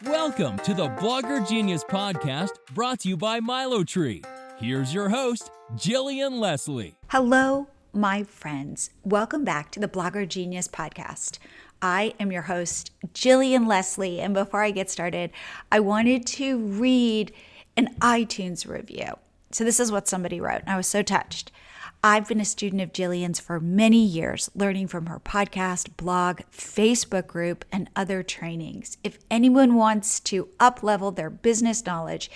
Welcome to the Blogger Genius Podcast, brought to you by MiloTree. Here's your host, Jillian Leslie. Hello, my friends. Welcome back to the Blogger Genius Podcast. I am your host, Jillian Leslie, and before I get started, I wanted to read an iTunes review. So this is what somebody wrote, and I was so touched. I've been a student of Jillian's for many years, learning from her podcast, blog, Facebook group, and other trainings. If anyone wants to up-level their business knowledge,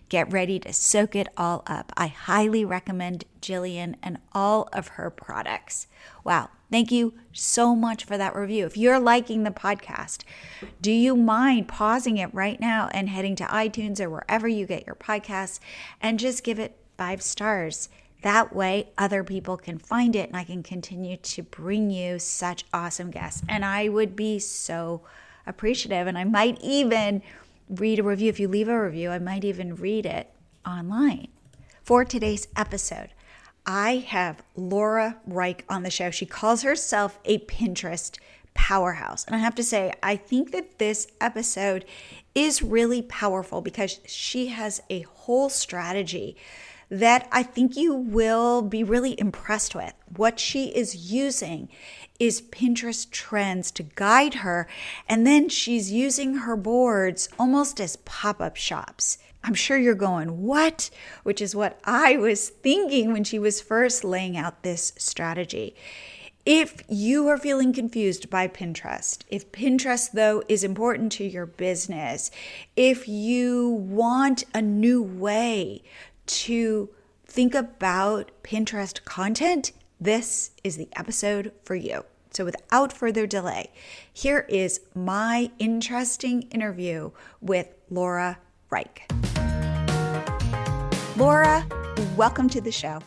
get ready to soak it all up. I highly recommend Jillian and all of her products. Wow. Thank you so much for that review. If you're liking the podcast, do you mind pausing it right now and heading to iTunes or wherever you get your podcasts and just give it 5 stars? That way other people can find it and I can continue to bring you such awesome guests. And I would be so appreciative. And I might even read a review. If you leave a review, I might even read it online. For today's episode, I have Laura Reich on the show. She calls herself a Pinterest powerhouse. And I have to say, I think that this episode is really powerful because she has a whole strategy that I think you will be really impressed with. What she is using is Pinterest trends to guide her, and then she's using her boards almost as pop-up shops. I'm sure you're going, what? Which is what I was thinking when she was first laying out this strategy. If you are feeling confused by Pinterest, if Pinterest, though, is important to your business, if you want a new way to think about Pinterest content, this is the episode for you. So without further delay, here is my interesting interview with Laura Reich. Laura, welcome to the show.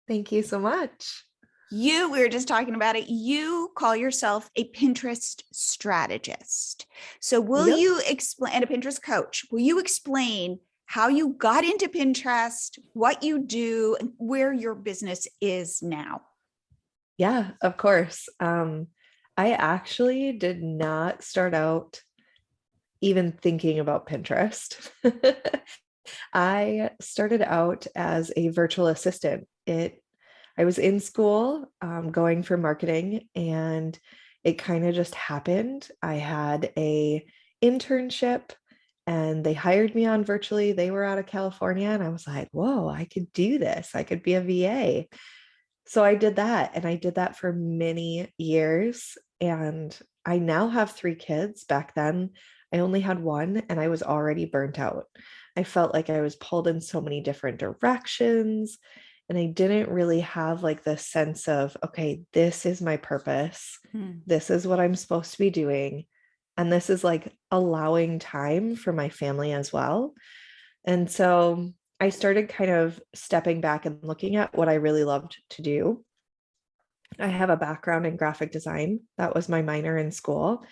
Thank you so much. We were just talking about it. You call yourself a Pinterest strategist. So will you explain, and a Pinterest coach, will you explain how you got into Pinterest, what you do, and where your business is now? Yeah, of course. I actually did not start out even thinking about Pinterest. I started out as a virtual assistant. I was in school going for marketing, and it kind of just happened. I had a internship and they hired me on virtually. They were out of California, and I was like, whoa, I could do this. I could be a VA. So I did that, and I did that for many years. And I now have 3 kids. Back then, I only had 1, and I was already burnt out. I felt like I was pulled in so many different directions, and I didn't really have like this sense of, okay, this is my purpose. This is what I'm supposed to be doing. And this is like allowing time for my family as well. And so I started kind of stepping back and looking at what I really loved to do. I have a background in graphic design. That was my minor in school.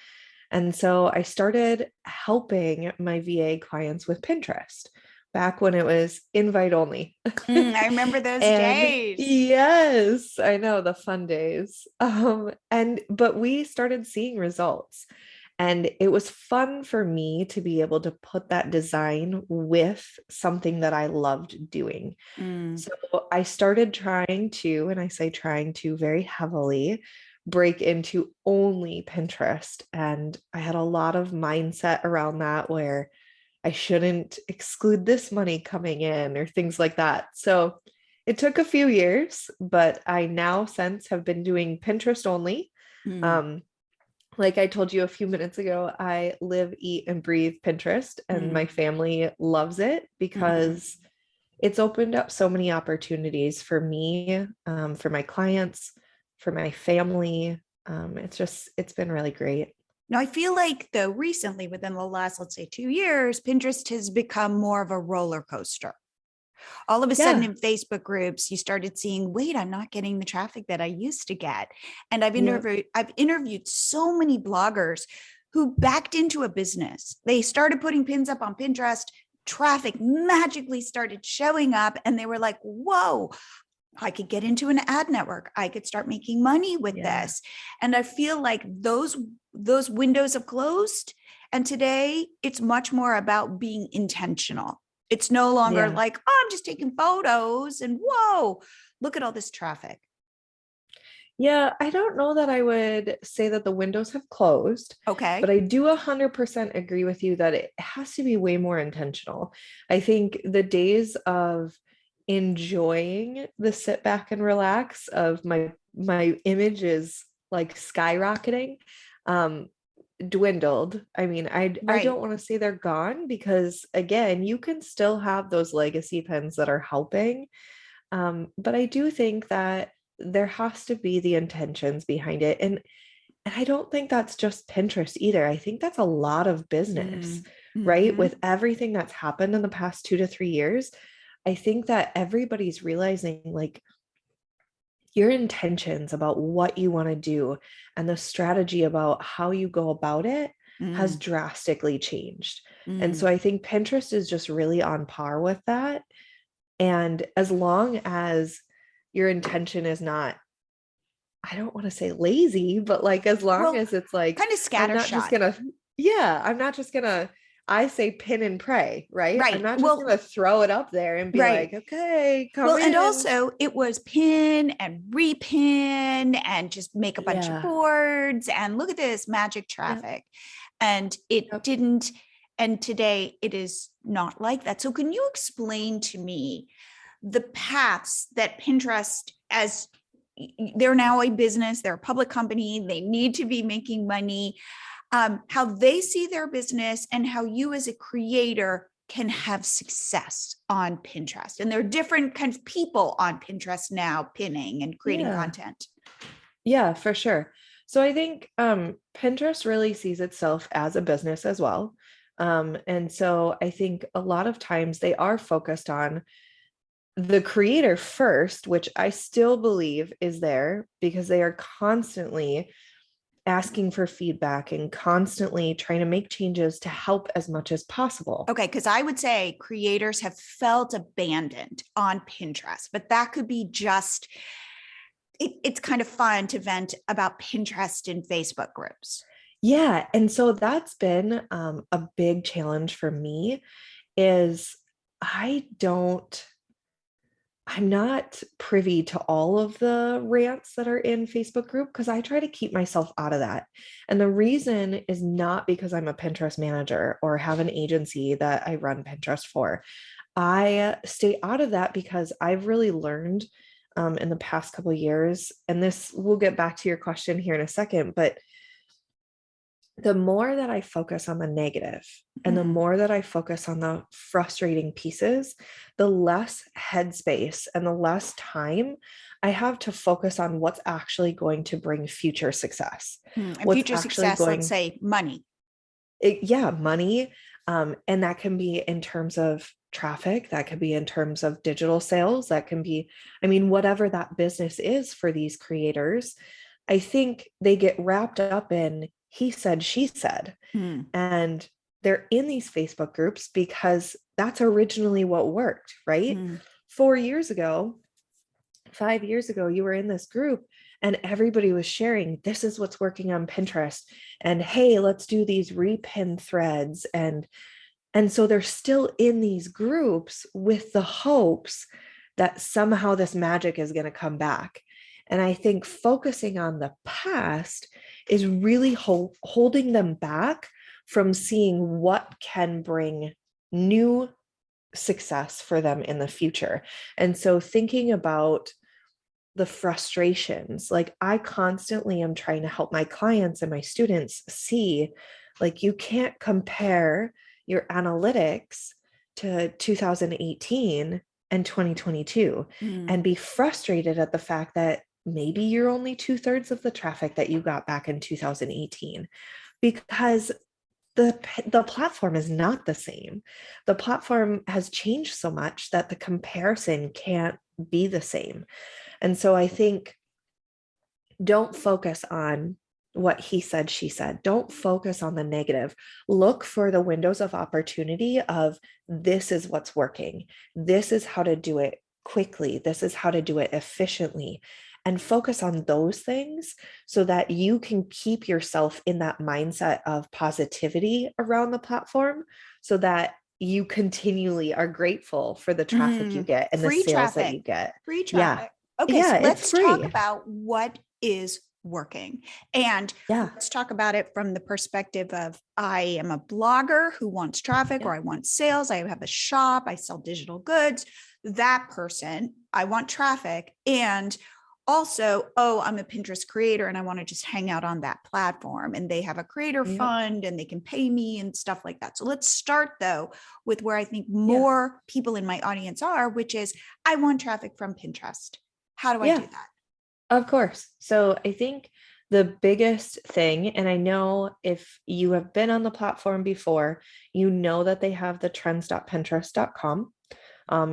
And so I started helping my VA clients with Pinterest back when it was invite only. I remember those days. Yes, I know, the fun days. But we started seeing results. And it was fun for me to be able to put that design with something that I loved doing. So I started trying to, and I say trying to very heavily, break into only Pinterest. And I had a lot of mindset around that where I shouldn't exclude this money coming in or things like that. So it took a few years, but I now since have been doing Pinterest only. Like I told you a few minutes ago, I live, eat, and breathe Pinterest, and my family loves it because it's opened up so many opportunities for me, for my clients, for my family. It's been really great. Now, I feel like though recently within the last, let's say 2 years, Pinterest has become more of a roller coaster. All of a sudden in Facebook groups, you started seeing, wait, I'm not getting the traffic that I used to get. And I've interviewed so many bloggers who backed into a business. They started putting pins up on Pinterest, traffic magically started showing up, and they were like, whoa, I could get into an ad network. I could start making money with Yeah. this. And I feel like those windows have closed. And today it's much more about being intentional. It's no longer Yeah. like, oh, I'm just taking photos and whoa, look at all this traffic. Yeah, I don't know that I would say that the windows have closed, Okay. but I do 100% agree with you that it has to be way more intentional. I think the days of enjoying the sit back and relax of my image is like skyrocketing, um, dwindled. I mean, I Right. don't want to say they're gone because again, you can still have those legacy pins that are helping. But I do think that there has to be the intentions behind it. And I don't think that's just Pinterest either. I think that's a lot of business, right? Mm-hmm. With everything that's happened in the past 2 to 3 years, I think that everybody's realizing like your intentions about what you want to do and the strategy about how you go about it has Mm, drastically changed. And mm. so I think Pinterest is just really on par with that. And as long as your intention is not, I don't want to say lazy, but like as long Well, as it's like, kind of I'm not just scattershot. gonna, yeah, I'm not just gonna, I say pin and pray, right? I'm Right. not just Well, gonna throw it up there and be right. like, okay, come Well, and in. also it was pin and repin and just make a bunch of Yeah. boards and look at this magic Yep. traffic. And it Yep. didn't, and today it is not like that. So can you explain to me the paths that Pinterest, as they're now a business, they're a public company, they need to be making money, how they see their business and how you as a creator can have success on Pinterest. And there are different kinds of people on Pinterest now pinning and creating Yeah. content. Yeah, for sure. So I think Pinterest really sees itself as a business as well. And so I think a lot of times they are focused on the creator first, which I still believe is there because they are constantly asking for feedback and constantly trying to make changes to help as much as possible. Okay, because I would say creators have felt abandoned on Pinterest, but that could be just, it's kind of fun to vent about Pinterest in Facebook groups. Yeah, and so that's been a big challenge for me is I don't I'm not privy to all of the rants that are in Facebook group because I try to keep myself out of that. And the reason is not because I'm a Pinterest manager or have an agency that I run Pinterest for. I stay out of that because I've really learned in the past couple of years, and this we'll get back to your question here in a second, but the more that I focus on the negative and the more that I focus on the frustrating pieces, the less headspace and the less time I have to focus on what's actually going to bring future success. And What's future actually success, let's going, say money. yeah, money. And that can be in terms of traffic, that could be in terms of digital sales, that can be, I mean, whatever that business is for these creators. I think they get wrapped up in he said, she said, and they're in these Facebook groups because that's originally what worked, right? 4 years ago, 5 years ago, you were in this group and everybody was sharing, this is what's working on Pinterest. And hey, let's do these repin threads. And so they're still in these groups with the hopes that somehow this magic is going to come back. And I think focusing on the past is really holding them back from seeing what can bring new success for them in the future. And so thinking about the frustrations, like I constantly am trying to help my clients and my students see, like, you can't compare your analytics to 2018 and 2022 and be frustrated at the fact that maybe you're only 2/3 of the traffic that you got back in 2018 because the platform is not the same. The platform has changed so much that the comparison can't be the same. And so I think don't focus on what he said, she said. Don't focus on the negative. Look for the windows of opportunity of this is what's working. This is how to do it quickly. This is how to do it efficiently. And focus on those things so that you can keep yourself in that mindset of positivity around the platform so that you continually are grateful for the traffic you get and the Free sales that traffic. you get. Free Yeah. traffic. Okay, Yeah, so it's let's talk free. about what is working. And Yeah. let's talk about it from the perspective of I am a blogger who wants traffic or I want sales. I have a shop, I sell digital goods. That person, I want traffic. And also, oh, I'm a Pinterest creator and I want to just hang out on that platform. And they have a creator fund and they can pay me and stuff like that. So let's start though with where I think more people in my audience are, which is I want traffic from Pinterest. How do I do that? Of course. So I think the biggest thing, and I know if you have been on the platform before, you know that they have the trends.pinterest.com.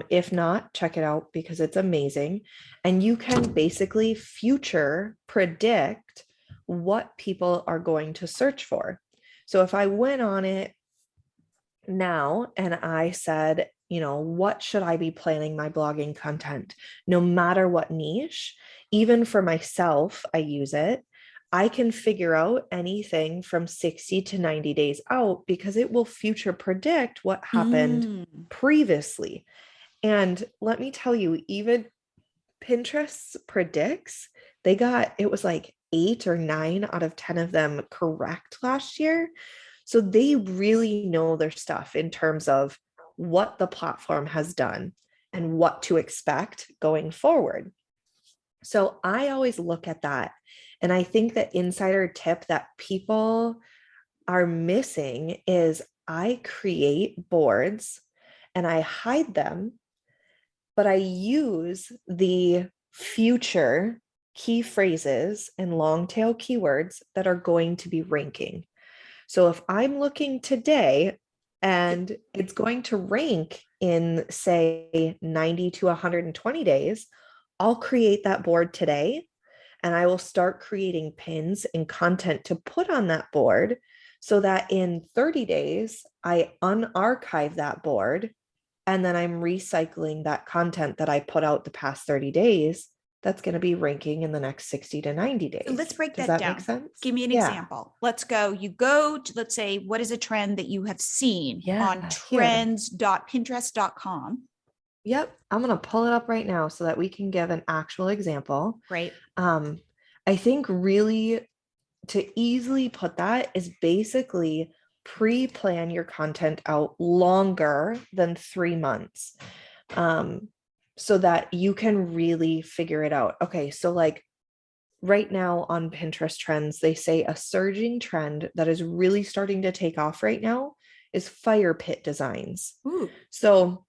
If not, check it out because it's amazing. And you can basically future predict what people are going to search for. So if I went on it now and I said, what should I be planning my blogging content? No matter what niche, even for myself, I use it. I can figure out anything from 60 to 90 days out because it will future predict what happened previously. And let me tell you, even Pinterest predicts, it was like 8 or 9 out of 10 of them correct last year. So they really know their stuff in terms of what the platform has done and what to expect going forward. So I always look at that. And I think the insider tip that people are missing is I create boards and I hide them, but I use the future key phrases and long tail keywords that are going to be ranking. So if I'm looking today and it's going to rank in, say, 90 to 120 days, I'll create that board today and I will start creating pins and content to put on that board so that in 30 days, I unarchive that board and then I'm recycling that content that I put out the past 30 days that's going to be ranking in the next 60 to 90 days. So let's break Does that that down. make sense? Give me an example. Let's go. You go to, let's say, what is a trend that you have seen on trends.pinterest.com? Yep. I'm going to pull it up right now so that we can give an actual example. Great. I think really to easily put that is basically pre-plan your content out longer than 3 months. So that you can really figure it out. Okay, so like right now on Pinterest trends, they say a surging trend that is really starting to take off right now is fire pit designs. Ooh. So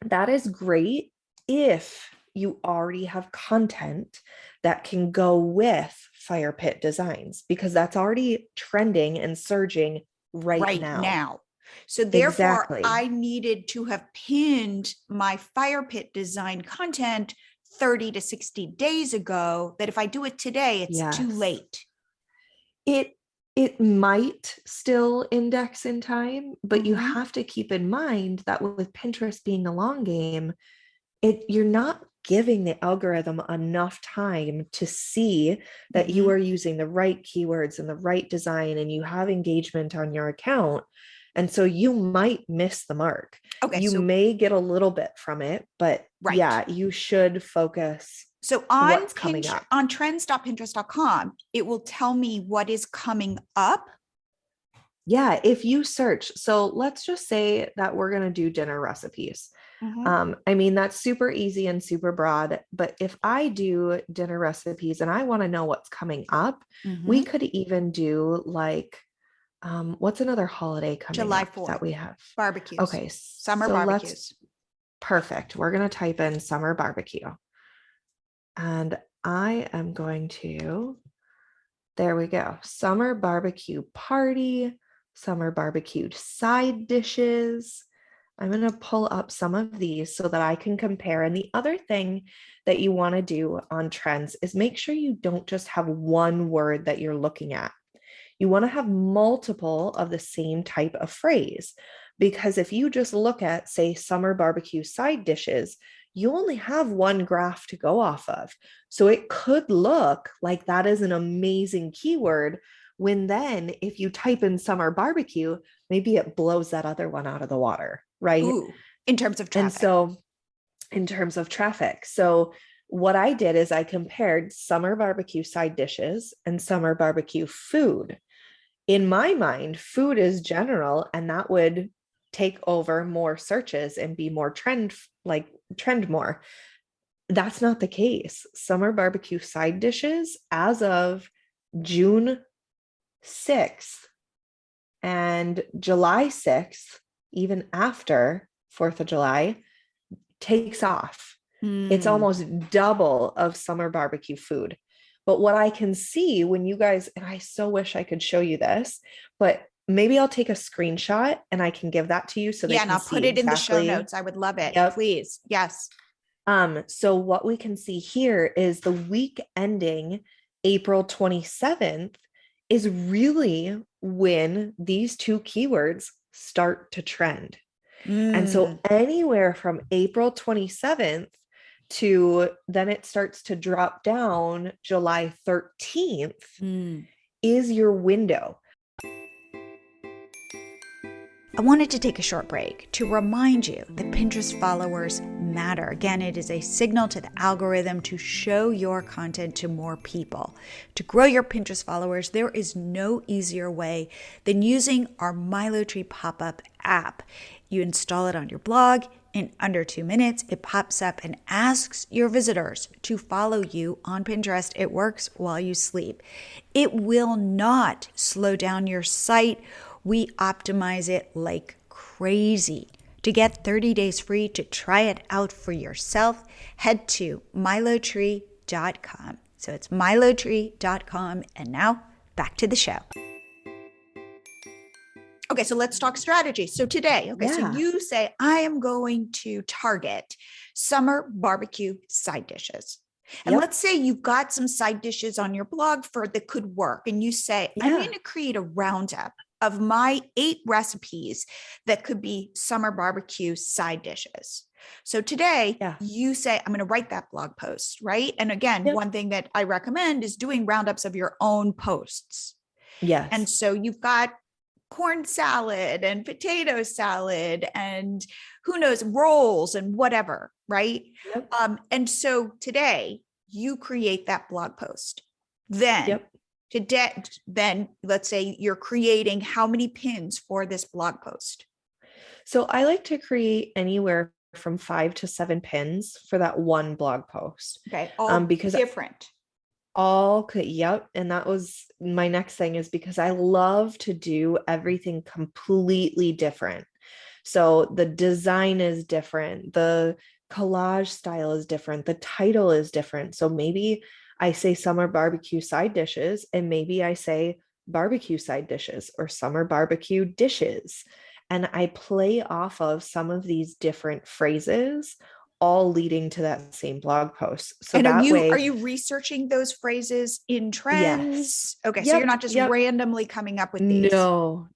that is great if you already have content that can go with fire pit designs because that's already trending and surging right now. So therefore, I needed to have pinned my fire pit design content 30 to 60 days ago, that if I do it today, it's too late. It might still index in time, but you have to keep in mind that with Pinterest being a long game, you're not giving the algorithm enough time to see that you are using the right keywords and the right design and you have engagement on your account. And so you might miss the mark. Okay, you may get a little bit from it, but yeah, you should focus. So on trends.pinterest.com, it will tell me what is coming up. Yeah, if you search. So let's just say that we're going to do dinner recipes. I mean, that's super easy and super broad, but if I do dinner recipes and I want to know what's coming up, we could even do like, what's another holiday coming July up 4th, that we have? barbecues. Okay. Summer barbecues. Perfect. We're going to type in summer barbecue. And I am going to, there we go. Summer barbecue party, summer barbecued side dishes. I'm going to pull up some of these so that I can compare. And the other thing that you want to do on trends is make sure you don't just have one word that you're looking at. You want to have multiple of the same type of phrase, because if you just look at, say, summer barbecue side dishes, you only have one graph to go off of. So it could look like that is an amazing keyword when then if you type in summer barbecue, maybe it blows that other one out of the water, right? Ooh, in terms of And traffic. so in terms of traffic. So what I did is I compared summer barbecue side dishes and summer barbecue food. In my mind, food is general, and that would take over more searches and be more trend more. That's not the case. Summer barbecue side dishes as of June 6th and July 6th, even after 4th of July, takes off. It's almost double of summer barbecue food. But what I can see when you guys, and I so wish I could show you this, but maybe I'll take a screenshot and I can give that to you so they Yeah, can and I'll see put it in the show exactly. notes. I would love it. Yep. Please. Yes. So what we can see here is the week ending April 27th is really when these two keywords start to trend. And so anywhere from April 27th to then it starts to drop down July 13th is your window. I wanted to take a short break to remind you that Pinterest followers matter. Again, it is a signal to the algorithm to show your content to more people. To grow your Pinterest followers, there is no easier way than using our MiloTree Popup app. You install it on your blog. In under 2 minutes, it pops up and asks your visitors to follow you on Pinterest. It works while you sleep. It will not slow down your site. We optimize it like crazy. To get 30 days free to try it out for yourself, head to milotree.com. So it's milotree.com. And now back to the show. Okay, so let's talk strategy. So today, so you say, I am going to target summer barbecue side dishes. And let's say you've got some side dishes on your blog that could work. And you say, I'm going to create a roundup of my 8 recipes that could be summer barbecue side dishes. So today you say, I'm going to write that blog post, right? And again, one thing that I recommend is doing roundups of your own posts. Yes. And so you've got corn salad and potato salad and who knows, rolls and whatever, right? And so today you create that blog post. Then then let's say you're creating how many pins for this blog post? So I like to create anywhere from 5 to 7 pins for that one blog post. Okay. All because different. And that was my next thing, is because I love to do everything completely different. So the design is different, the collage style is different, the title is different. So maybe I say summer barbecue side dishes, and maybe I say barbecue side dishes or summer barbecue dishes. And I play off of some of these different phrases, all leading to that same blog post. So and are you researching those phrases in trends? Yes. Okay. So you're not just randomly coming up with these. No.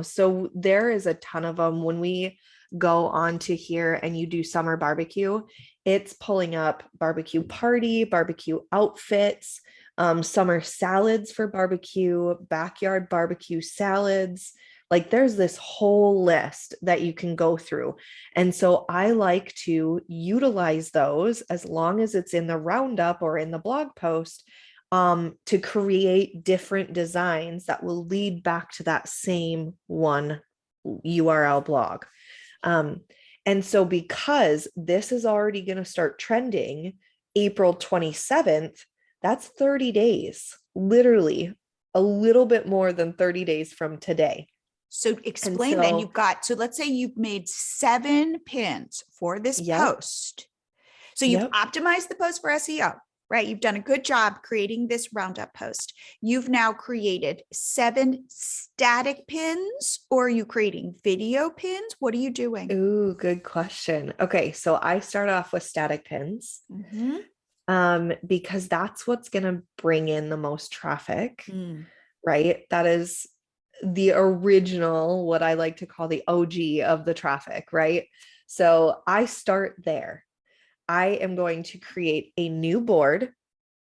So there is a ton of them. When we go on to here and you do summer barbecue, it's pulling up barbecue party, barbecue outfits, summer salads for barbecue, backyard barbecue salads. Like there's this whole list that you can go through. And so I like to utilize those as long as it's in the roundup or in the blog post, to create different designs that will lead back to that same one URL blog. And so because this is already going to start trending April 27th, that's 30 days, literally a little bit more than 30 days from today. So explain then so let's say you've made 7 pins for this post. So you've optimized the post for SEO, right? You've done a good job creating this roundup post. You've now created 7 static pins, or are you creating video pins? What are you doing? Ooh, good question. Okay. So I start off with static pins, because that's what's going to bring in the most traffic, right? That is the original, what I like to call the OG of the traffic, right? So I start there. I am going to create a new board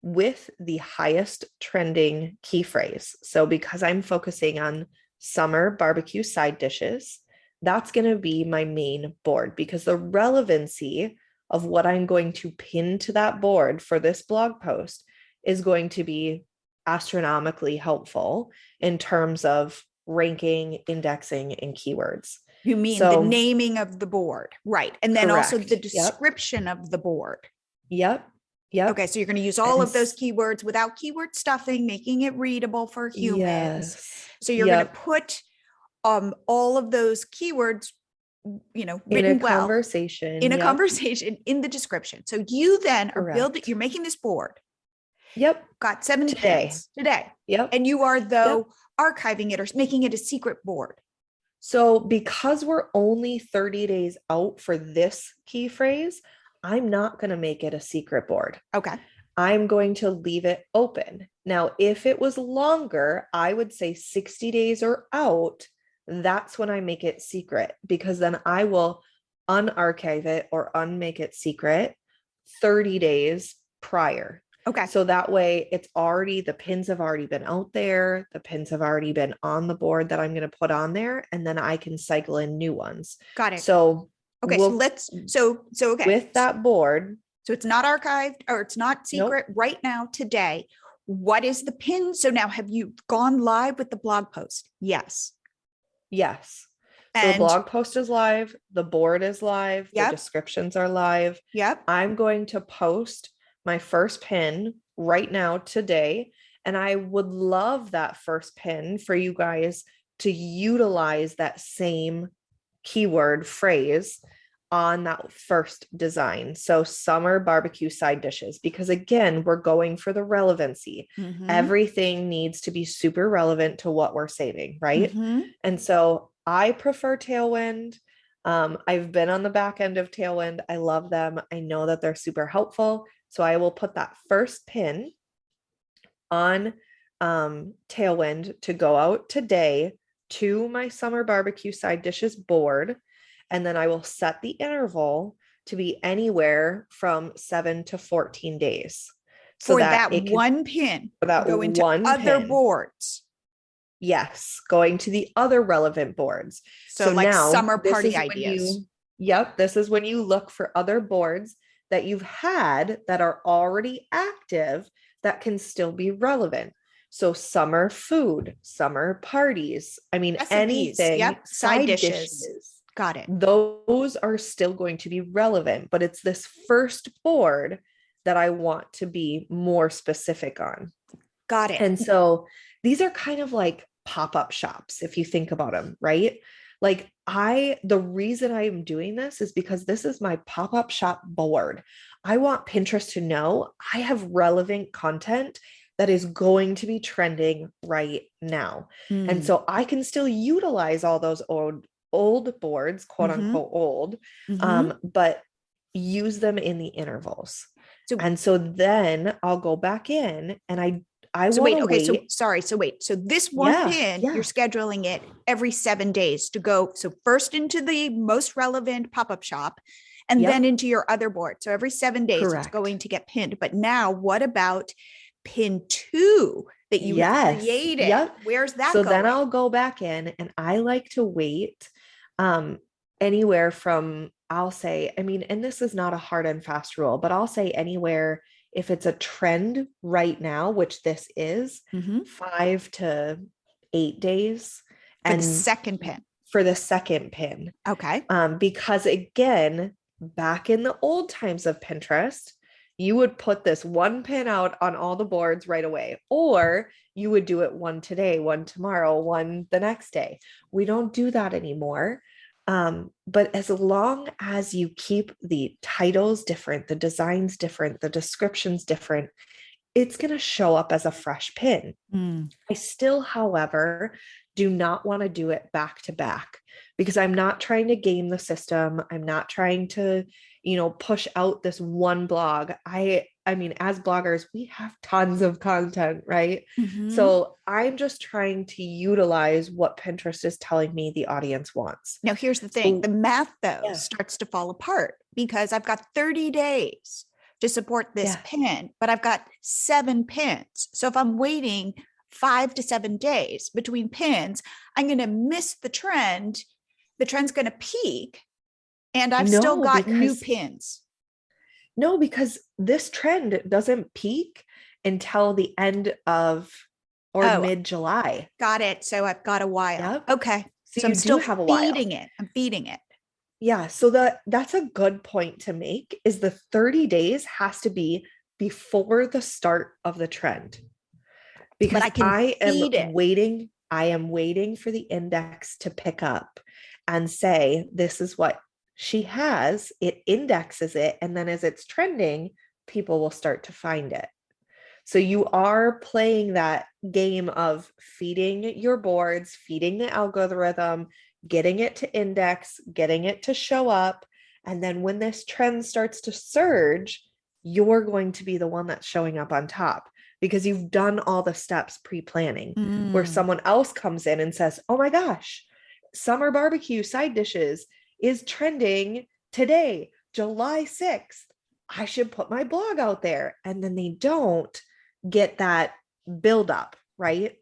with the highest trending key phrase. So because I'm focusing on summer barbecue side dishes, that's going to be my main board, because the relevancy of what I'm going to pin to that board for this blog post is going to be astronomically helpful in terms of ranking, indexing, and keywords. You mean the naming of the board, right? And then also the description of the board. Yep. Okay, so you're going to use all of those keywords without keyword stuffing, making it readable for humans. Yes. So you're going to put all of those keywords, written in a conversation, in a conversation in the description. So you then are you're making this board. Yep. Got 7 pins today. Yep. And you are archiving it or making it a secret board. So because we're only 30 days out for this key phrase, I'm not going to make it a secret board. Okay. I'm going to leave it open. Now, if it was longer, I would say 60 days or out. That's when I make it secret, because then I will unarchive it or unmake it secret 30 days prior. Okay. So that way the pins have already been out there. The pins have already been on the board that I'm going to put on there, and then I can cycle in new ones. Got it. So okay. Okay. With that board. So it's not archived or it's not secret right now today. What is the pin? So now have you gone live with the blog post? Yes. Yes. So the blog post is live. The board is live. The descriptions are live. Yep. I'm going to post my first pin right now today. And I would love that first pin for you guys to utilize that same keyword phrase on that first design. So summer barbecue side dishes, because again, we're going for the relevancy. Mm-hmm. Everything needs to be super relevant to what we're saving, right? Mm-hmm. And so I prefer Tailwind. I've been on the back end of Tailwind. I love them. I know that they're super helpful. So I will put that first pin on Tailwind to go out today to my summer barbecue side dishes board. And then I will set the interval to be anywhere from 7 to 14 days. So for that one pin, for that go into other boards. Yes, going to the other relevant boards. So like now, summer party ideas. This is when you look for other boards that you've had that are already active that can still be relevant. So summer food, summer parties. I mean, recipes, anything. Side dishes. Got it. Those are still going to be relevant, but it's this first board that I want to be more specific on. Got it. And so these are kind of like pop-up shops, if you think about them, right? Like the reason I am doing this is because this is my pop-up shop board. I want Pinterest to know I have relevant content that is going to be trending right now. And so I can still utilize all those old boards, quote unquote old, but use them in the intervals. So then I'll go back in and I so wait, okay, so sorry. So wait, so this one pin, you're scheduling it every 7 days to go. So first into the most relevant pop-up shop and then into your other board. So every 7 days it's going to get pinned. But now what about pin 2 that you created? Where's that going? So then I'll go back in and I like to wait anywhere from, I'll say, I mean, and this is not a hard and fast rule, but I'll say anywhere, if it's a trend right now, which this is 5 to 8 days. For the second pin. For the second pin. Okay. Because again, back in the old times of Pinterest, you would put this one pin out on all the boards right away, or you would do it one today, one tomorrow, one the next day. We don't do that anymore. But as long as you keep the titles different, the designs different, the descriptions different, it's going to show up as a fresh pin. I still, however, do not want to do it back to back because I'm not trying to game the system. I'm not trying to, push out this one blog. I I mean, as bloggers, we have tons of content, right? Mhm. So I'm just trying to utilize what Pinterest is telling me the audience wants. Now, here's the thing. The So math, though, yeah, starts to fall apart because I've got 30 days to support this yeah, pin, but I've got 7 pins. So if I'm waiting 5 to 7 days between pins, I'm going to miss the trend. The trend's going to peak, and I've still no, got new because pins. no, because this trend doesn't peak until the end of or Oh, mid-July. got it. So I've got a while. Yep. Okay. So So you I'm do still have a while. feeding it. I'm feeding it. Yeah, so that's a good point to make is the 30 days has to be before the start of the trend. But Because I can feed it. I am waiting for the index to pick up and say, this is what she has. It indexes it. And then as it's trending, people will start to find it. So you are playing that game of feeding your boards, feeding the algorithm, getting it to index, getting it to show up. And then when this trend starts to surge, you're going to be the one that's showing up on top because you've done all the steps pre-planning, where Mm. someone else comes in and says, oh my gosh, summer barbecue side dishes is trending today, July 6th. I should put my blog out there. And then they don't get that build up, right?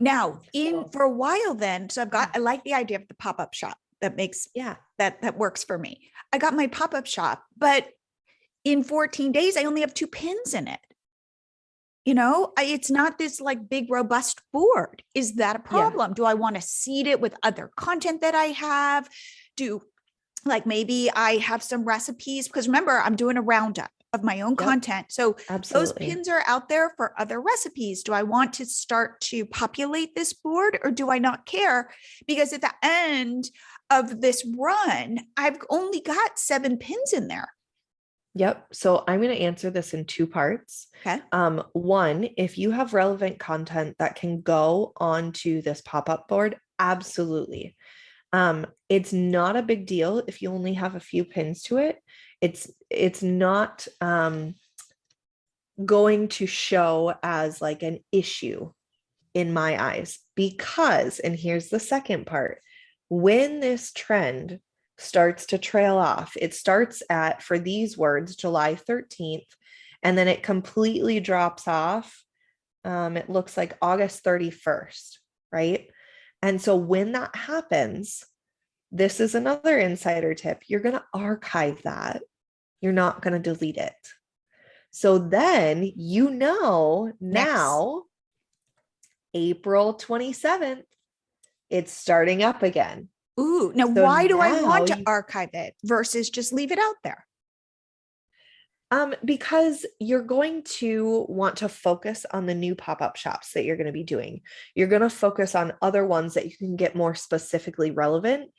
Now, in So, for a while then, so I like the idea of the pop-up shop. That makes yeah. that works for me. I got my pop-up shop, but in 14 days, I only have 2 pins in it. It's not this like big, robust board. Is that a Yeah. problem? Do I want to seed it with other content that I have? Do like maybe I have some recipes? Because remember, I'm doing a roundup of my own Yep. content. So those Absolutely. pins are out there for other recipes. Do I want to start to populate this board or do I not care? Because at the end of this run, I've only got 7 pins in there. Yep. So I'm going to answer this in two parts. Okay. One, if you have relevant content that can go onto this pop-up board, absolutely. It's not a big deal if you only have a few pins to it. It's not going to show as like an issue in my eyes because, and here's the second part, when this trend starts to trail off, it starts at, for these words, July 13th, and then it completely drops off. It looks like August 31st, right? And so when that happens, this is another insider tip. You're going to archive that. You're not going to delete it. So then, Next. now, April 27th, it's starting up again. Ooh, now So why do I now want to archive it versus just leave it out there? because you're going to want to focus on the new pop-up shops that you're going to be doing. You're going to focus on other ones that you can get more specifically relevant.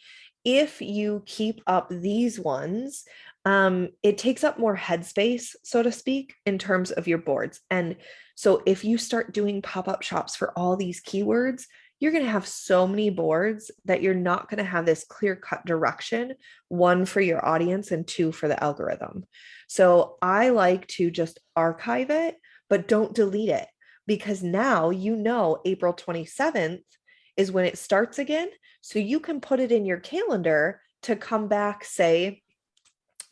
If you keep up these ones, it takes up more headspace, so to speak, in terms of your boards. And so if you start doing pop-up shops for all these keywords, you're going to have so many boards that you're not going to have this clear-cut direction, one for your audience and two for the algorithm. So I like to just archive it, but don't delete it because now April 27th is when it starts again. So you can put it in your calendar to come back, say,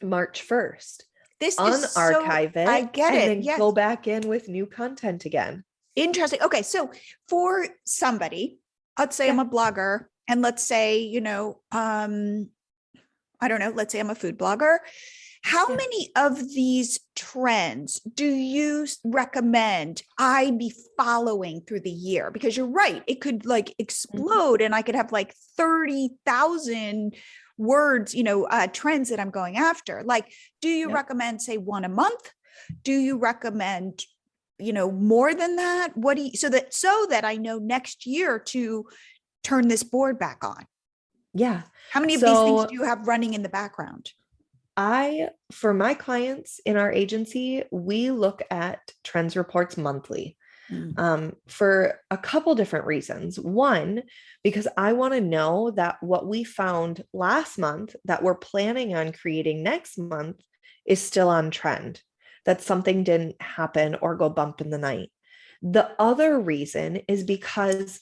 March 1st, This is so, unarchive I it, get and it. then Yes. go back in with new content again. Interesting. Okay. So for somebody, let's say I'm a blogger and let's say, I don't know, let's say I'm a food blogger. How Yeah. many of these trends do you recommend I be following through the year? Because you're right, it could like explode and I could have like 30,000 words, trends that I'm going after. Like, do you recommend, say, one a month? Do you recommend, more than that? What do you, so that I know next year to turn this board back on? Yeah. How many of these things do So you have running in the background? for my clients in our agency, we look at trends reports monthly. For a couple different reasons. One, because I want to know that what we found last month that we're planning on creating next month is still on trend. that something didn't happen or go bump in the night. The other reason is because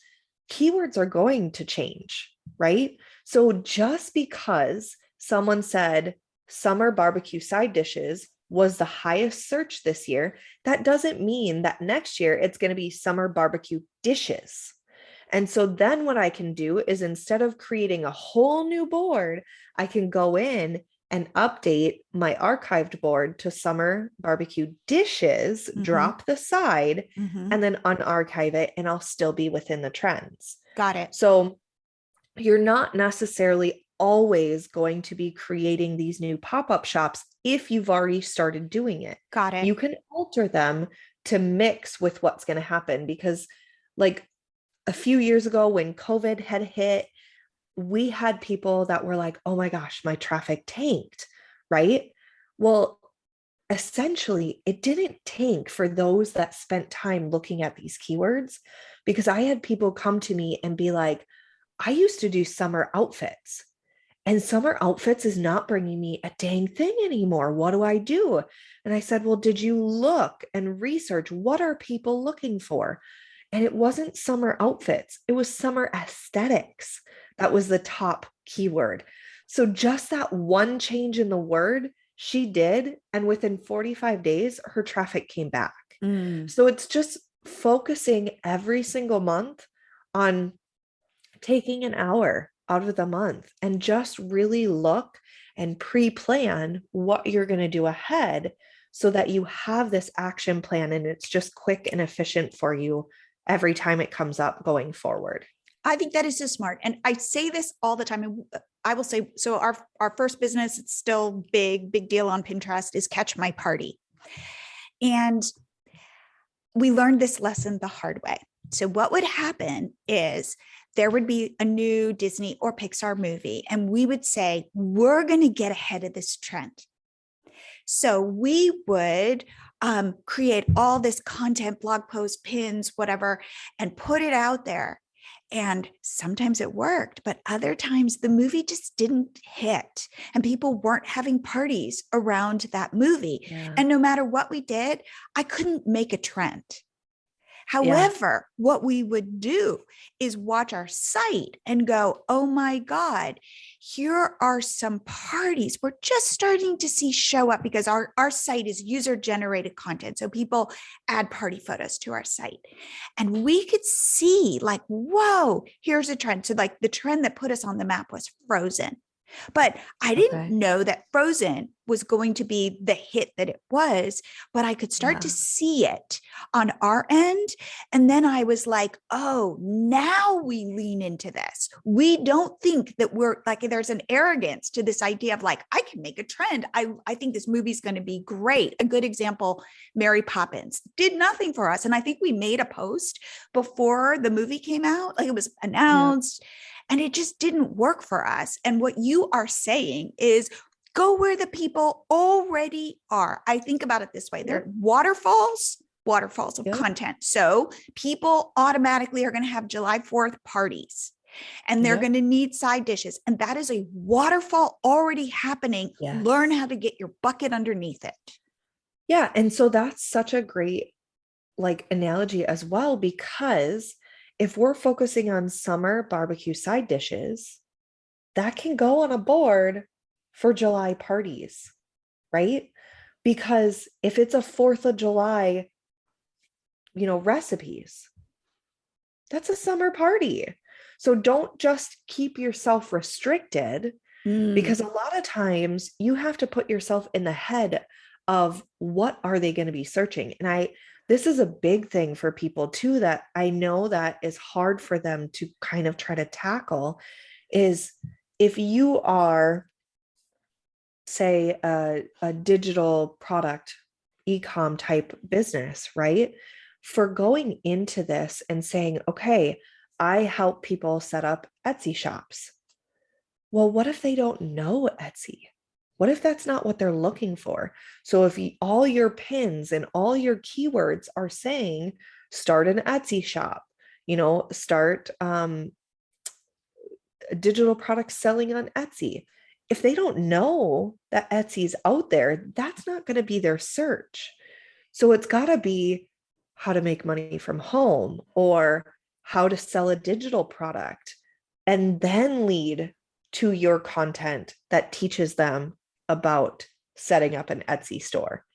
keywords are going to change, right? So just because someone said summer barbecue side dishes was the highest search this year, that doesn't mean that next year it's going to be summer barbecue dishes. And so then what I can do is, instead of creating a whole new board, I can go in and update my archived board to summer barbecue dishes, drop the side, and then unarchive it, and I'll still be within the trends. Got it. So you're not necessarily always going to be creating these new pop-up shops if you've already started doing it. Got it. You can alter them to mix with what's going to happen, because like a few years ago when COVID had hit, we had people that were like, oh my gosh, my traffic tanked, right? Well, essentially, it didn't tank for those that spent time looking at these keywords, because I had people come to me and be like, I used to do summer outfits, and summer outfits is not bringing me a dang thing anymore. What do I do? And I said, well, did you look and research what are people looking for? And it wasn't summer outfits. It was summer aesthetics. That was the top keyword. So just that one change in the word she did, and within 45 days, her traffic came back. So it's just focusing every single month on taking an hour out of the month and just really look and pre-plan what you're going to do ahead, so that you have this action plan and it's just quick and efficient for you every time it comes up going forward. I think that is so smart. And I say this all the time. And I will say, so our first business, it's still big deal on Pinterest, is Catch My Party. And we learned this lesson the hard way. So what would happen is there would be a new Disney or Pixar movie, and we would say, we're going to get ahead of this trend. So we would create all this content, blog posts, pins, whatever, and put it out there. And sometimes it worked, but other times the movie just didn't hit, and people weren't having parties around that movie. Yeah. And no matter what we did, I couldn't make a trend. However, what we would do is watch our site and go, oh my God, here are some parties we're just starting to see show up, because our site is user-generated content. So people add party photos to our site. And we could see like, whoa, here's a trend. So like the trend that put us on the map was Frozen. But I didn't know that Frozen was going to be the hit that it was, but I could start to see it on our end. And then I was like, oh, now we lean into this. We don't think that we're like, there's an arrogance to this idea of like, I can make a trend. I think this movie's going to be great. A good example, Mary Poppins did nothing for us. And I think we made a post before the movie came out, like it was announced. Yeah. And it just didn't work for us. And what you are saying is go where the people already are. I think about it this way. They're waterfalls of content. So people automatically are going to have July 4th parties, and they're going to need side dishes. And that is a waterfall already happening. Learn how to get your bucket underneath it. Yeah. And so that's such a great like analogy as well, because if we're focusing on summer barbecue side dishes, that can go on a board for July parties, right? Because if it's a 4th of July, recipes, that's a summer party. So don't just keep yourself restricted, because a lot of times you have to put yourself in the head of what are they going to be searching. And this is a big thing for people too, that I know that is hard for them to kind of try to tackle, is if you are, say, a digital product, e-com type business, right? For going into this and saying, okay, I help people set up Etsy shops. Well, what if they don't know Etsy? What if that's not what they're looking for? So if all your pins and all your keywords are saying, start an Etsy shop, start digital products selling on Etsy. if they don't know that Etsy's out there, that's not going to be their search. So it's got to be how to make money from home or how to sell a digital product, and then lead to your content that teaches them about setting up an Etsy store.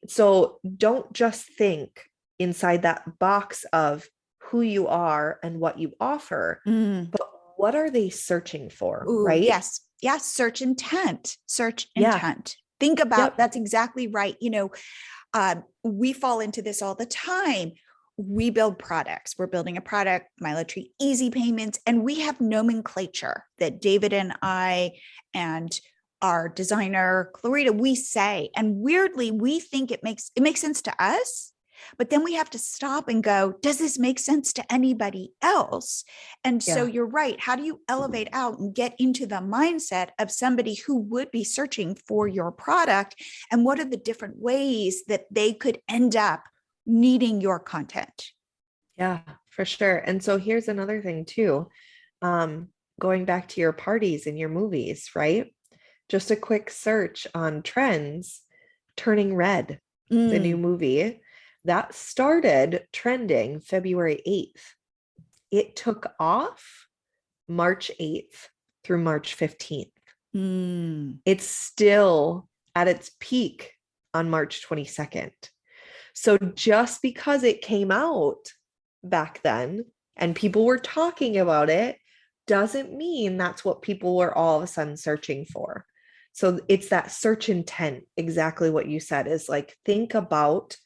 So don't just think inside that box of who you are and what you offer, but what are they searching for, Ooh, right? yes. Yes. Search intent. Search Yeah. intent. Think about Yep. that's exactly right. We fall into this all the time. We build products. We're building a product, MiloTree, easy payments, and we have nomenclature that David and I and our designer Clarita, we say, and weirdly, we think it makes sense to us, but then we have to stop and go, does this make sense to anybody else? And so Yeah. you're right. How do you elevate out and get into the mindset of somebody who would be searching for your product? And what are the different ways that they could end up needing your content? Yeah, for sure. And so here's another thing too. Going back to your parties and your movies, right? Just a quick search on trends, Turning Red, the new movie that started trending February 8th. It took off March 8th through March 15th. It's still at its peak on March 22nd. So just because it came out back then and people were talking about it doesn't mean that's what people were all of a sudden searching for. So it's that search intent, exactly what you said, is like, think about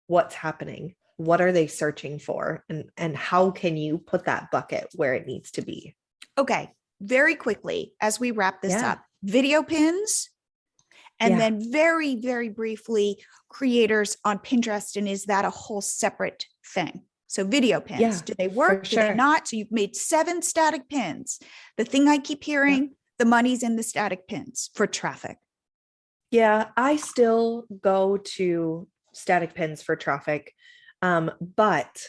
what's happening. What are they searching for? And how can you put that bucket where it needs to be? Okay, very quickly, as we wrap this Yeah. up, video pins, and Yeah. then very, very briefly, creators on Pinterest. And is that a whole separate thing? So video pins, Yeah, do they for work? Do they sure. not? So you've made 7 static pins. The thing I keep hearing, the money's in the static pins for traffic. Yeah, I still go to static pins for traffic, but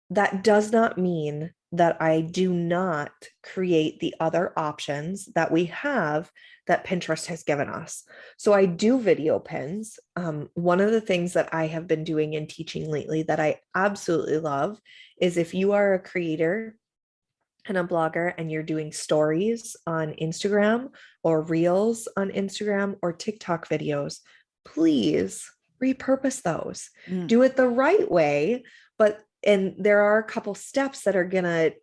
that does not mean that I do not create the other options that we have that Pinterest has given us. So I do video pins. One of the things that I have been doing and teaching lately that I absolutely love is, if you are a creator and a blogger and you're doing stories on Instagram or reels on Instagram or TikTok videos, please repurpose those. Do it the right way, and there are a couple steps that are going to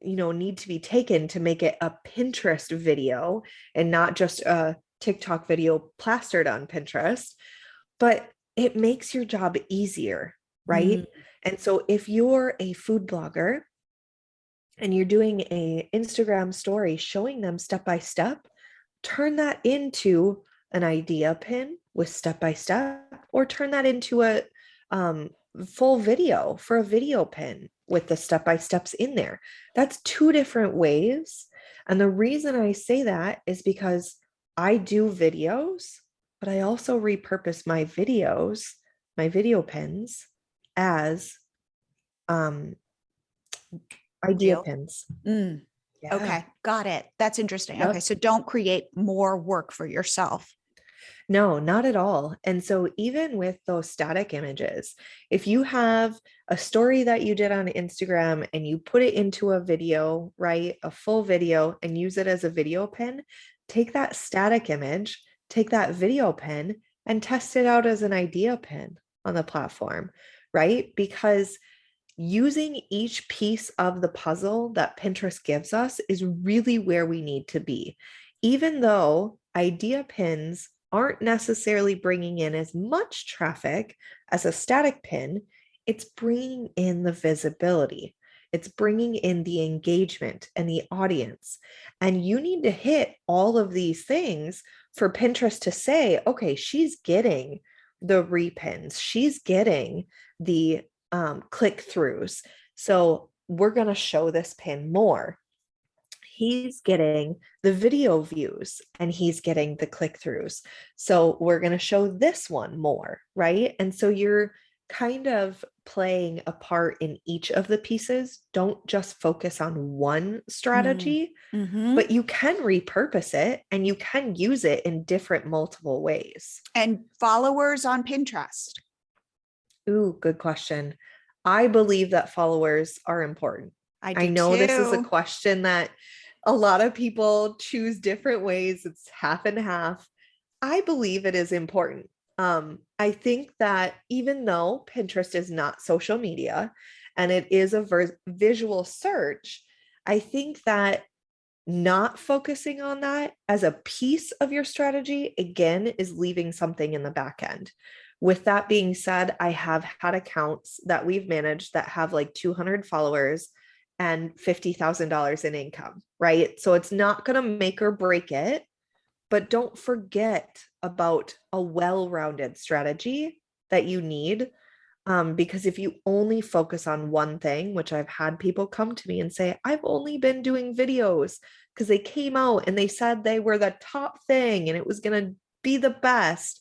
need to be taken to make it a Pinterest video and not just a TikTok video plastered on Pinterest, but it makes your job easier, right? And so if you're a food blogger and you're doing a Instagram story showing them step by step, turn that into an idea pin with step by step, or turn that into a full video for a video pin with the step by steps in there. That's 2 different ways. And the reason I say that is because I do videos, but I also repurpose my videos, my video pins, as idea Real. pins. Yeah. Okay, got it. That's interesting. Yep. Okay, so don't create more work for yourself. No, not at all. And so even with those static images, if you have a story that you did on Instagram and you put it into a video, right, a full video, and use it as a video pin, take that static image, take that video pin, and test it out as an idea pin on the platform, right? Because using each piece of the puzzle that Pinterest gives us is really where we need to be. Even though idea pins aren't necessarily bringing in as much traffic as a static pin, it's bringing in the visibility. It's bringing in the engagement and the audience. And you need to hit all of these things for Pinterest to say, okay, she's getting the repins, she's getting the click throughs. So we're going to show this pin more. He's getting the video views and he's getting the click throughs. So we're going to show this one more, right? And so you're kind of playing a part in each of the pieces. Don't just focus on one strategy, Mm-hmm. but you can repurpose it and you can use it in different multiple ways. And followers on Pinterest. Ooh, good question. I believe that followers are important. I I do know this is a too. question that a lot of people choose different ways. It's half and half. I believe it is important. I think that even though Pinterest is not social media and it is a visual search, I think that not focusing on that as a piece of your strategy, again, is leaving something in the back end. With that being said, I have had accounts that we've managed that have like 200 followers and $50,000 in income, right? So it's not going to make or break it, but don't forget about a well-rounded strategy that you need. Because if you only focus on one thing, which I've had people come to me and say, I've only been doing videos because they came out and they said they were the top thing and it was going to be the best.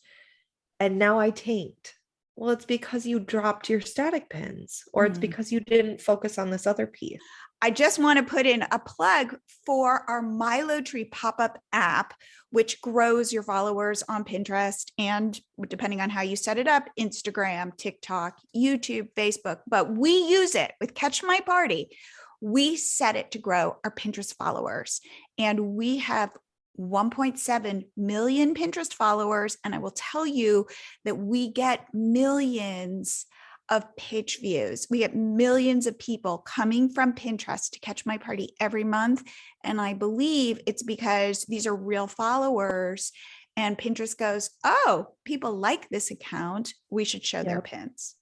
And now I tanked. Well, it's because you dropped your static pins, or it's because you didn't focus on this other piece. I just want to put in a plug for our MiloTree pop-up app, which grows your followers on Pinterest and, depending on how you set it up, Instagram, TikTok, YouTube, Facebook. But we use it with Catch My Party. We set it to grow our Pinterest followers, and we have 1.7 million Pinterest followers. And I will tell you that we get millions of page views. We get millions of people coming from Pinterest to Catch My Party every month. And I believe it's because these are real followers, and Pinterest goes, oh, people like this account. We should show their pins.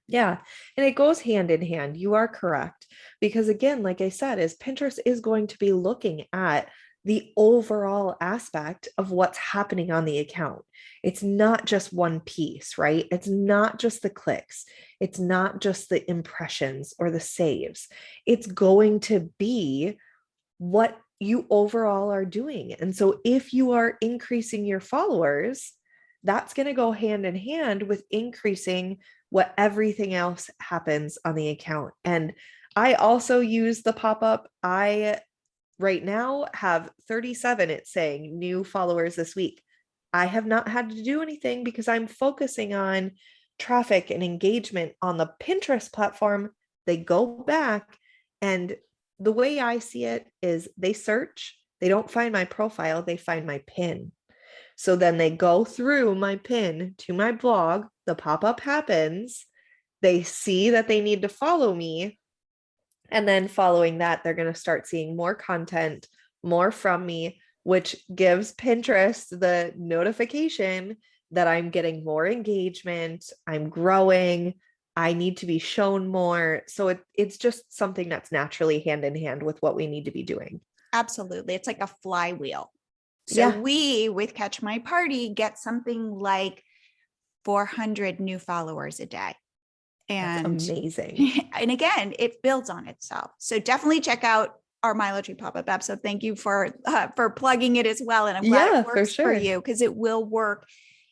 Yeah. And it goes hand in hand. You are correct. Because again, like I said, is Pinterest is going to be looking at the overall aspect of what's happening on the account. It's not just one piece, right? It's not just the clicks. It's not just the impressions or the saves. It's going to be what you overall are doing. And so if you are increasing your followers, that's going to go hand in hand with increasing what everything else happens on the account. And I also use the pop-up. I right now have 37, it's saying new followers this week. I have not had to do anything because I'm focusing on traffic and engagement on the Pinterest platform. They go back, and the way I see it is they search, they don't find my profile, they find my pin. So then they go through my pin to my blog, the pop-up happens, they see that they need to follow me. And then following that, they're going to start seeing more content, more from me, which gives Pinterest the notification that I'm getting more engagement, I'm growing, I need to be shown more. So it's just something that's naturally hand in hand with what we need to be doing. Absolutely. It's like a flywheel. So we, with Catch My Party, get something like 400 new followers a day. And that's amazing. And again, it builds on itself. So definitely check out our MiloTree pop-up app. So thank you for plugging it as well. And I'm glad it works for you, because it will work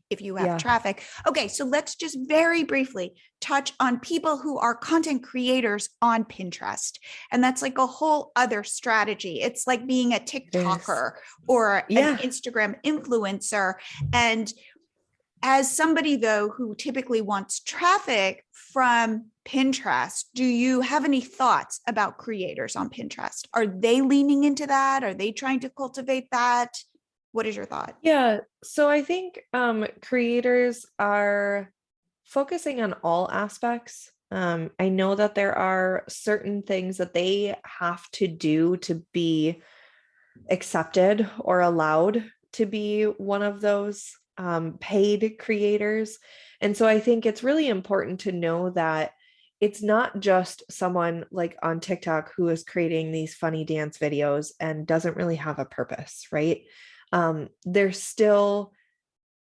if you have traffic. Okay, so let's just very briefly touch on people who are content creators on Pinterest. And that's like a whole other strategy. It's like being a TikToker or an Instagram influencer. And as somebody, though, who typically wants traffic from Pinterest, do you have any thoughts about creators on Pinterest? Are they leaning into that? Are they trying to cultivate that? What is your thought? Yeah. So I think creators are focusing on all aspects. I know that there are certain things that they have to do to be accepted or allowed to be one of those paid creators. And so I think it's really important to know that it's not just someone like on TikTok who is creating these funny dance videos and doesn't really have a purpose, right? They're still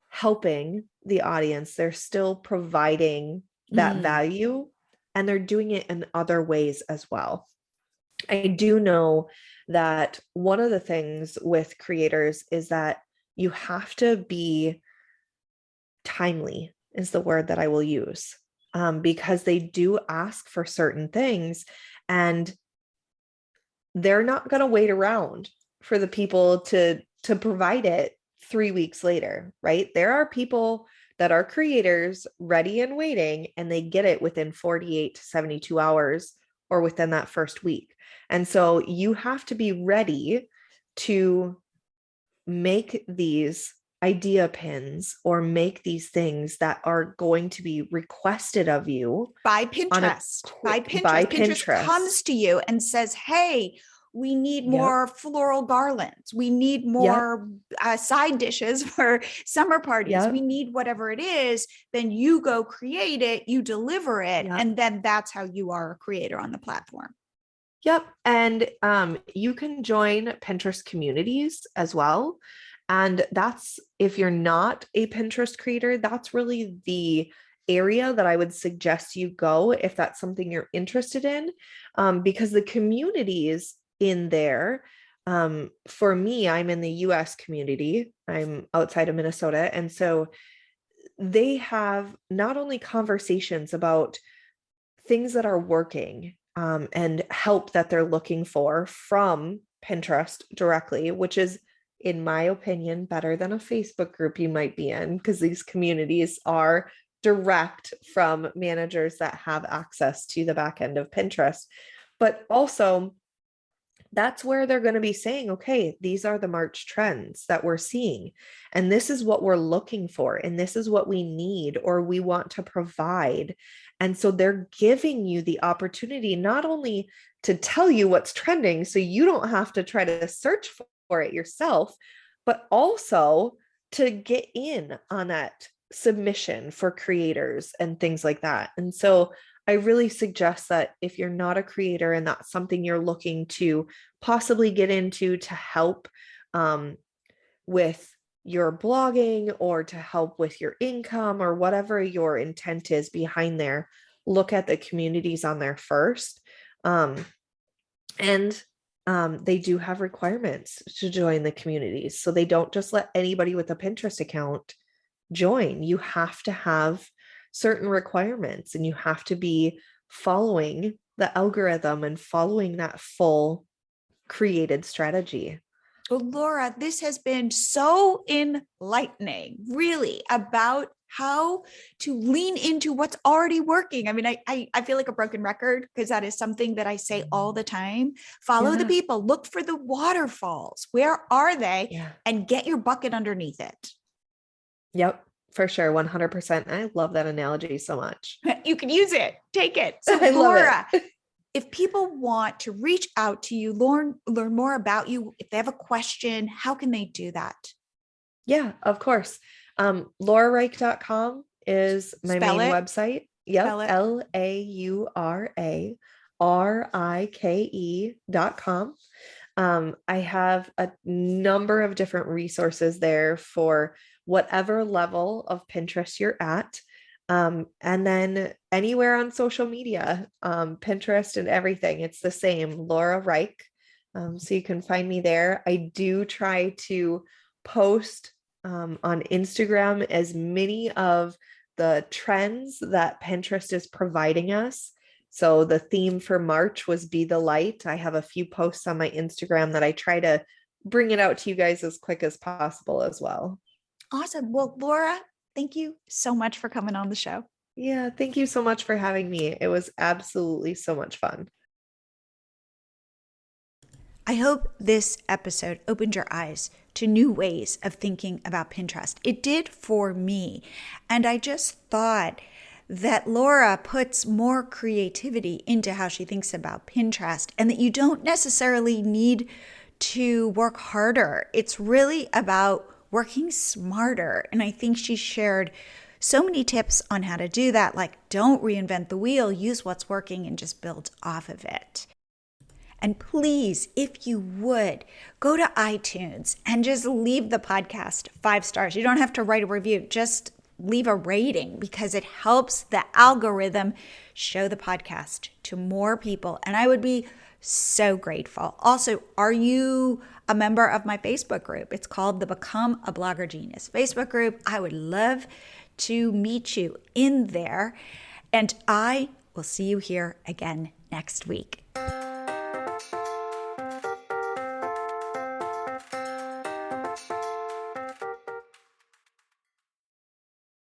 helping the audience. They're still providing that value, and they're doing it in other ways as well. I do know that one of the things with creators is that you have to be timely, is the word that I will use. because they do ask for certain things, and they're not going to wait around for the people to provide it 3 weeks later, right? There are people that are creators ready and waiting, and they get it within 48 to 72 hours or within that first week. And so you have to be ready to make these idea pins or make these things that are going to be requested of you by Pinterest. By Pinterest. Pinterest comes to you and says, hey, we need more floral garlands. We need more side dishes for summer parties. We need whatever it is. Then you go create it, you deliver it, and then that's how you are a creator on the platform. Yep. And you can join Pinterest communities as well. And that's, if you're not a Pinterest creator, that's really the area that I would suggest you go if that's something you're interested in, because the communities in there, for me, I'm in the US community, I'm outside of Minnesota. And so they have not only conversations about things that are working, and help that they're looking for from Pinterest directly, which is, in my opinion, better than a Facebook group you might be in, because these communities are direct from managers that have access to the back end of Pinterest. But also, that's where they're going to be saying, okay, these are the March trends that we're seeing, and this is what we're looking for, and this is what we need or we want to provide. And so they're giving you the opportunity not only to tell you what's trending, so you don't have to try to search for it yourself, but also to get in on that submission for creators and things like that. And so I really suggest that if you're not a creator and that's something you're looking to possibly get into to help with your blogging or to help with your income or whatever your intent is behind there, look at the communities on there first. And they do have requirements to join the communities. So they don't just let anybody with a Pinterest account join. You have to have certain requirements, and you have to be following the algorithm and following that full created strategy. Well, Laura, this has been so enlightening, really, about how to lean into what's already working. I mean, I feel like a broken record because that is something that I say all the time. Follow the people, look for the waterfalls. Where are they? And get your bucket underneath it. Yep, for sure. 100%. I love that analogy so much. You can use it. Take it. So Laura, if people want to reach out to you, learn more about you, if they have a question, how can they do that? Yeah, of course. LauraReich.com is my main website. Yep. LauraRike.com. I have a number of different resources there for whatever level of Pinterest you're at. And then anywhere on social media, Pinterest and everything, it's the same, Laura Reich. So you can find me there. I do try to post on Instagram as many of the trends that Pinterest is providing us. So the theme for March was Be the Light. I have a few posts on my Instagram that I try to bring it out to you guys as quick as possible as well. Awesome. Well, Laura, thank you so much for coming on the show. Yeah, thank you so much for having me. It was absolutely so much fun. I hope this episode opened your eyes to new ways of thinking about Pinterest. It did for me. And I just thought that Laura puts more creativity into how she thinks about Pinterest, and that you don't necessarily need to work harder. It's really about working smarter. And I think she shared so many tips on how to do that, like don't reinvent the wheel, use what's working and just build off of it. And please, if you would, go to iTunes and just leave the podcast 5 stars. You don't have to write a review, just leave a rating, because it helps the algorithm show the podcast to more people. And I would be so grateful. Also, are you a member of my Facebook group? It's called the Become a Blogger Genius Facebook group. I would love to meet you in there. And I will see you here again next week.